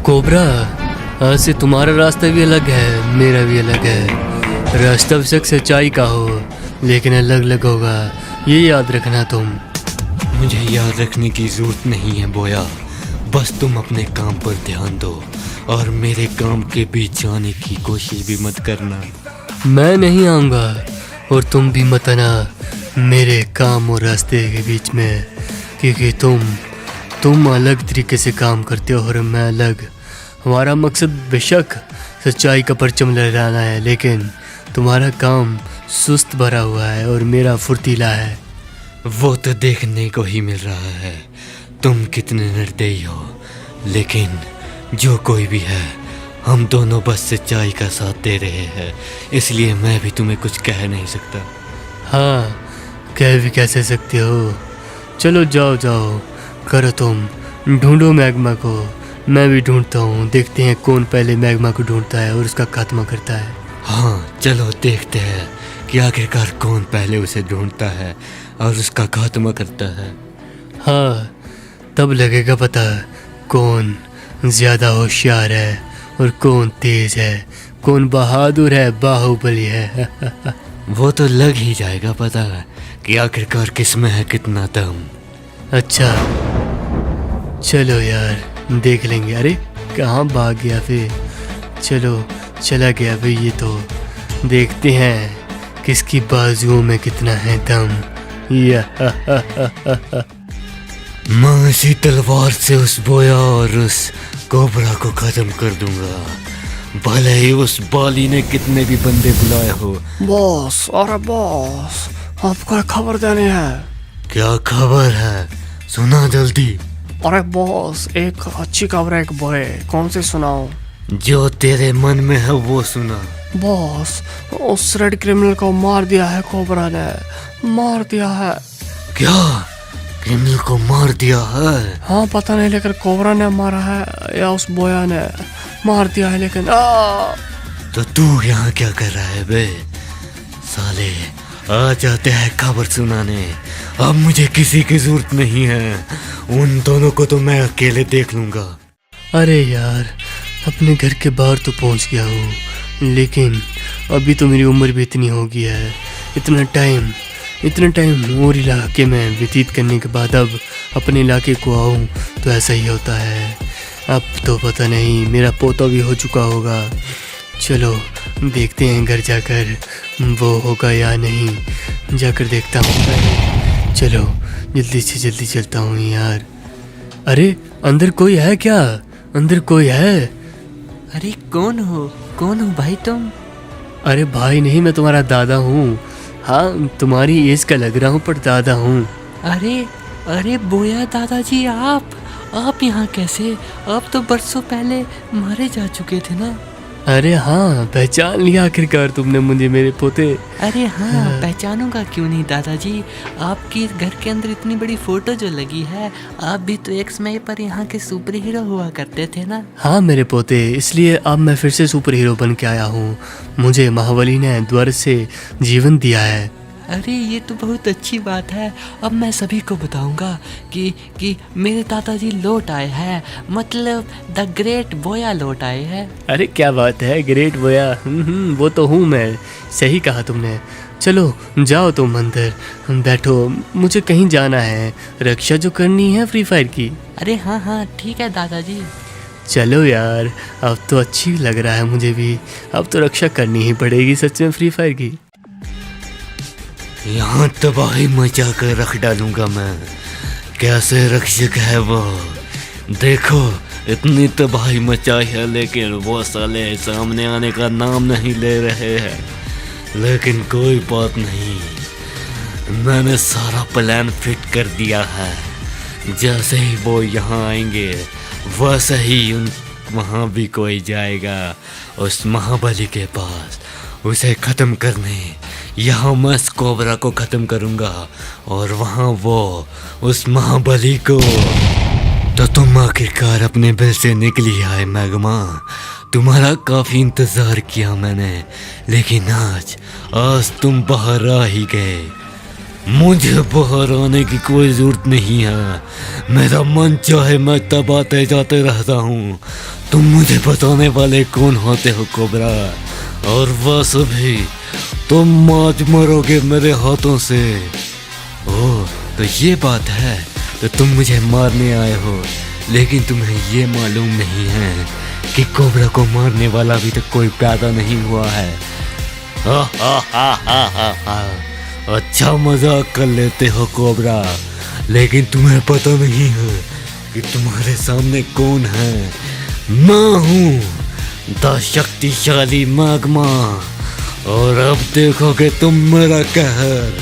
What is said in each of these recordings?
Cobra, आज से तुम्हारा रास्ता भी अलग है, मेरा भी अलग है। रास्ता बेशक सच्चाई का हो, लेकिन अलग अलग होगा, ये याद रखना तुम। मुझे याद रखने की जरूरत नहीं है बोया, बस तुम अपने काम पर ध्यान दो और मेरे काम के बीच जाने की कोशिश भी मत करना। मैं नहीं आऊँगा और तुम भी मत आना मेरे काम और रास्ते के बीच में, क्योंकि तुम अलग तरीके से काम करते हो और मैं अलग। हमारा मकसद बेशक सच्चाई का परचम लहराना है, लेकिन तुम्हारा काम सुस्त भरा हुआ है और मेरा फुर्तीला है। वो तो देखने को ही मिल रहा है तुम कितने निर्दयी हो, लेकिन जो कोई भी है, हम दोनों बस सच्चाई का साथ दे रहे हैं, इसलिए मैं भी तुम्हें कुछ कह नहीं सकता। हाँ, कह भी कैसे सकते हो। चलो जाओ जाओ, करो तुम, ढूंढो मैग्मा को, मैं भी ढूंढता हूँ। देखते हैं कौन पहले मैग्मा को ढूंढता है और उसका खात्मा करता है। हाँ चलो देखते हैं कि आखिरकार कौन पहले उसे ढूंढता है और उसका खात्मा करता है। हाँ, तब लगेगा पता कौन ज़्यादा होशियार है और कौन तेज है, कौन बहादुर है, बाहुबली है। वो तो लग ही जाएगा पता कि आखिरकार किस में है कितना दम। अच्छा चलो यार, देख लेंगे। अरे कहाँ भाग गया फिर? चलो चला गया भाई। ये तो देखते हैं किसकी बाजुओं में कितना है दम। या मैं इसी तलवार से उस बोया और उस कोबरा को खत्म कर दूंगा, भले ही उस बाली ने कितने भी बंदे बुलाए हो। बॉस, अरे बॉस, आपको खबर देनी है। क्या खबर है? सुना जल्दी। अरे बॉस, एक अच्छी खबर है, एक बुरे। कौन सी सुनाऊं? जो तेरे मन में है वो सुना। बॉस, उस रेड क्रिमिनल को मार दिया है, कोबरा ने मार दिया है। क्या? क्रिमिनल को मार दिया है? हाँ पता नहीं, लेकिन कोबरा ने मारा है या उस बोया ने मार दिया है। लेकिन तो तू यहाँ क्या कर रहा है बे? साले आ जाते हैं खबर सुनाने। अब मुझे किसी की जरूरत नहीं है, उन दोनों को तो मैं अकेले देख लूंगा। अरे यार, अपने घर के बाहर तो पहुंच गया हूँ, लेकिन अभी तो मेरी उम्र भी इतनी हो गई है। इतना टाइम और इलाके में व्यतीत करने के बाद अब अपने इलाके को आऊँ तो ऐसा ही होता है। अब तो पता नहीं मेरा पोता भी हो चुका होगा। चलो देखते हैं घर जाकर वो होगा या नहीं, जाकर देखता हूँ पहले। चलो जल्दी से जल्दी चलता हूँ यार। अरे अंदर कोई है क्या? अंदर कोई है? अरे कौन हो भाई तुम? अरे भाई नहीं, मैं तुम्हारा दादा हूँ। हाँ, तुम्हारी एज का लग रहा हूँ पर दादा हूँ। अरे बोया दादाजी, आप यहाँ कैसे? आप तो बरसों पहले मारे जा चुके थे ना। अरे हाँ, पहचान लिया आखिरकार तुमने मुझे, मेरे पोते। अरे हाँ, पहचानूंगा क्यों नहीं दादाजी। आपकी घर के अंदर इतनी बड़ी फोटो जो लगी है, आप भी तो एक समय पर यहाँ के सुपर हीरो हुआ करते थे ना। हाँ मेरे पोते, इसलिए अब मैं फिर से सुपर हीरो बन के आया हूँ। मुझे महाबली ने द्वार से जीवन दिया है। अरे ये तो बहुत अच्छी बात है। अब मैं सभी को बताऊंगा कि मेरे दादाजी लौट आए हैं, मतलब द ग्रेट बोया लौट आए हैं। अरे क्या बात है, ग्रेट बोया। वो तो हूँ मैं, सही कहा तुमने। चलो जाओ तुम अंदर बैठो, मुझे कहीं जाना है, रक्षा जो करनी है फ्री फायर की। अरे हाँ ठीक है दादाजी। चलो यार, अब तो अच्छी लग रहा है मुझे भी। अब तो रक्षा करनी ही पड़ेगी सच में फ्री फायर की। यहाँ तबाही मचा कर रख डालूंगा मैं। कैसे रक्षक है वो, देखो इतनी तबाही मचाई है, लेकिन वो साले सामने आने का नाम नहीं ले रहे हैं। लेकिन कोई बात नहीं, मैंने सारा प्लान फिट कर दिया है। जैसे ही वो यहाँ आएंगे वैसे ही वहाँ भी कोई जाएगा उस महाबली के पास, उसे ख़त्म करने। यहाँ मैं इस कोबरा को ख़त्म करूँगा और वहाँ वो उस महाबली को। तो तुम आखिरकार अपने बिल से निकली आए मैग्मा। तुम्हारा काफ़ी इंतज़ार किया मैंने, लेकिन आज तुम बाहर आ ही गए। मुझे बाहर आने की कोई जरूरत नहीं है। मेरा मन चाहे मैं तब आते जाते रहता हूँ। तुम मुझे बताने वाले कौन होते हो कोबरा? और वह भी तुम आज मरोगे मेरे हाथों से। ओह, तो ये बात है। तो तुम मुझे मारने आए हो, लेकिन तुम्हें ये मालूम नहीं है कि कोबरा को मारने वाला अभी तक कोई पैदा नहीं हुआ है। अच्छा मजाक कर लेते हो कोबरा, लेकिन तुम्हें पता नहीं है कि तुम्हारे सामने कौन है। मैं हूँ द शक्तिशाली मैग्मा, और अब देखोगे तुम मेरा कहर।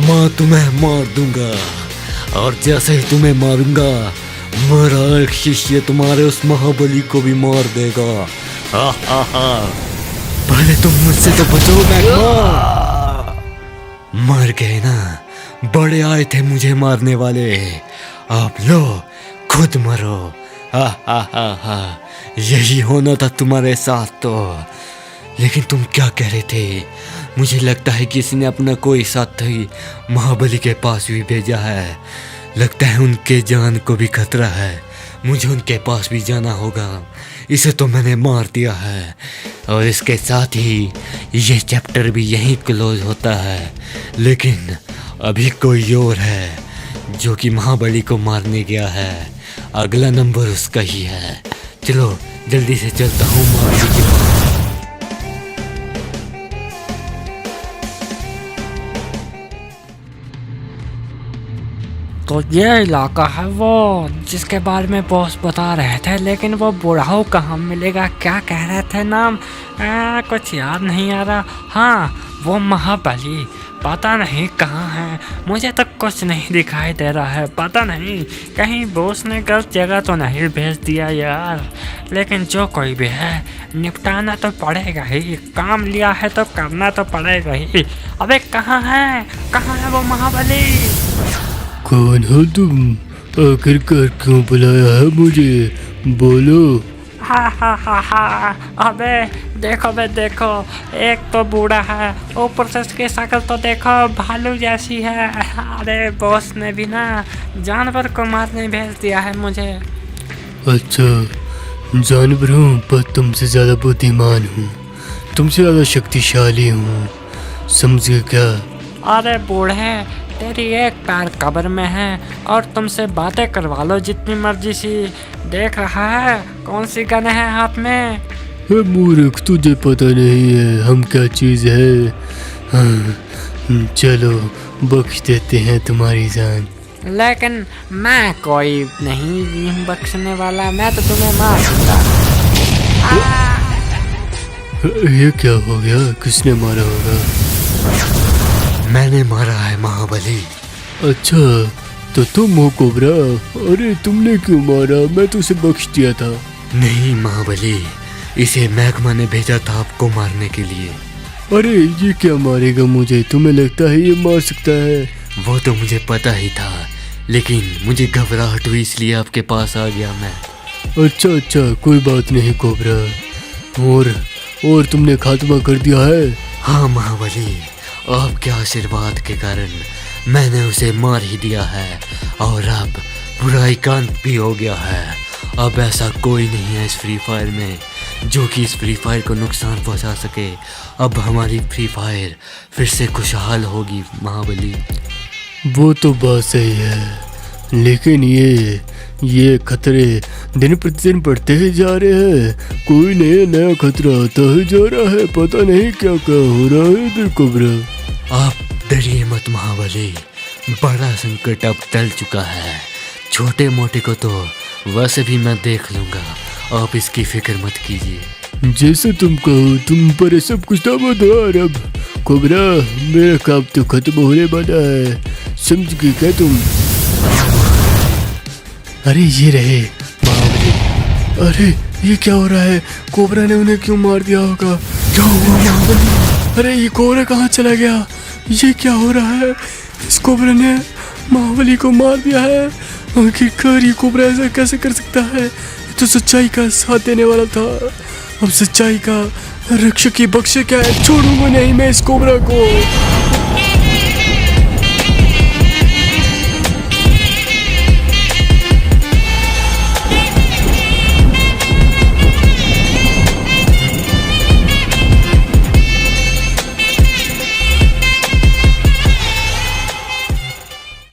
मैं तुम्हें मार दूंगा, और जैसे ही तुम्हें मारूंगा मेरा एक शिष्य तुम्हारे उस महाबली को भी मार देगा। पहले तुम मुझसे तो बचो मैग्मा। मर गए ना, बड़े आए थे मुझे मारने वाले। आप लो खुद मरो। यही होना था तुम्हारे साथ तो। लेकिन तुम क्या कह रहे थे? मुझे लगता है किसी ने अपना कोई साथी महाबली के पास भी भेजा है। लगता है उनके जान को भी खतरा है। मुझे उनके पास भी जाना होगा। इसे तो मैंने मार दिया है, और इसके साथ ही ये चैप्टर भी यहीं क्लोज होता है। लेकिन अभी कोई और है जो कि महाबली को मारने गया है। अगला नंबर उसका ही है। चलो जल्दी से चलता हूँ महाबली के पास। तो ये इलाका है वो जिसके बारे में बॉस बता रहे थे, लेकिन वो बुढ़ाऊ कहाँ मिलेगा? क्या कह रहे थे नाम? कुछ याद नहीं आ रहा। हाँ, वो महाबली पता नहीं कहाँ है। मुझे तो कुछ नहीं दिखाई दे रहा है। पता नहीं कहीं बॉस ने गलत जगह तो नहीं भेज दिया यार। लेकिन जो कोई भी है निपटाना तो पड़ेगा ही। काम लिया है तो करना तो पड़ेगा ही। अबे कहाँ है वो महाबली? कौन हो तुम? आखिरकार क्यों बुलाया है मुझे? बोलो। हा। अबे देखो, एक तो बूढ़ा है, ऊपर से उसकी शक्ल तो देखो भालू जैसी है। अरे बॉस ने भी ना जानवर को मारने भेज दिया है मुझे। अच्छा, जानवर हूँ पर तुमसे ज़्यादा बुद्धिमान हूँ, तुमसे ज़्यादा शक्तिशाली हूँ, समझे क्या? अरे बूढ़े, तेरी एक पैर कब्र में है और तुमसे बातें करवा लो जितनी मर्जी सी। देख रहा है कौन सी गन है हाथ में? मूर्ख, तुझे पता नहीं है हम क्या चीज़ है। हाँ, चलो बख्श देते हैं तुम्हारी जान। लेकिन मैं कोई नहीं बख्शने वाला, मैं तो तुम्हें मार दूंगा। ये क्या हो गया? किसने मारा होगा? मैंने मारा है महाबली। अच्छा, तो तुम हो कोबरा? अरे तुमने क्यों मारा? मैं तो उसे बख्श दिया था। नहीं महाबली, इसे मैग्मा ने भेजा था आपको मारने के लिए। अरे ये क्या मारेगा मुझे? तुम्हें लगता है ये मार सकता है? वो तो मुझे पता ही था, लेकिन मुझे घबराहट हुई इसलिए आपके पास आ गया मैं। अच्छा, कोई बात नहीं कोबरा। और तुमने खात्मा कर दिया है? हाँ महाबली, आपके आशीर्वाद के कारण मैंने उसे मार ही दिया है, और अब बुराई का अंत भी हो गया है। अब ऐसा कोई नहीं है इस फ्री फायर में जो कि इस फ्री फायर को नुकसान पहुंचा सके। अब हमारी फ्री फायर फिर से खुशहाल होगी महाबली। वो तो बात सही है, लेकिन ये खतरे दिन प्रतिदिन बढ़ते ही जा रहे हैं। कोई नया खतरा आता ही जा रहा है। पता नहीं क्या हो रहा है इधर कोबरा। आप डरिए मत महाबली, बड़ा संकट अब टल चुका है। छोटे मोटे को तो वैसे भी मैं देख लूँगा, आप इसकी फिक्र मत कीजिए। जैसे तुम कहो, तुम पर सब कुछ दामोदर। अब कोबरा, मेरा काम तो खत्म होने वाला है, समझ गए क्या तुम? अरे ये रहे महाबली। अरे ये क्या हो रहा है? कोबरा ने उन्हें क्यों मार दिया होगा? क्या हुआ महाबली? अरे ये कोबरा कहाँ चला गया? ये क्या हो रहा है? इस कोबरा ने महाबली को मार दिया है। आखिरकार ये कोबरा ऐसा कैसे कर सकता है? ये तो सच्चाई का साथ देने वाला था। अब सच्चाई का रक्षक ही बख्शे क्या है? छोड़ूंगा नहीं मैं इस कोबरा को।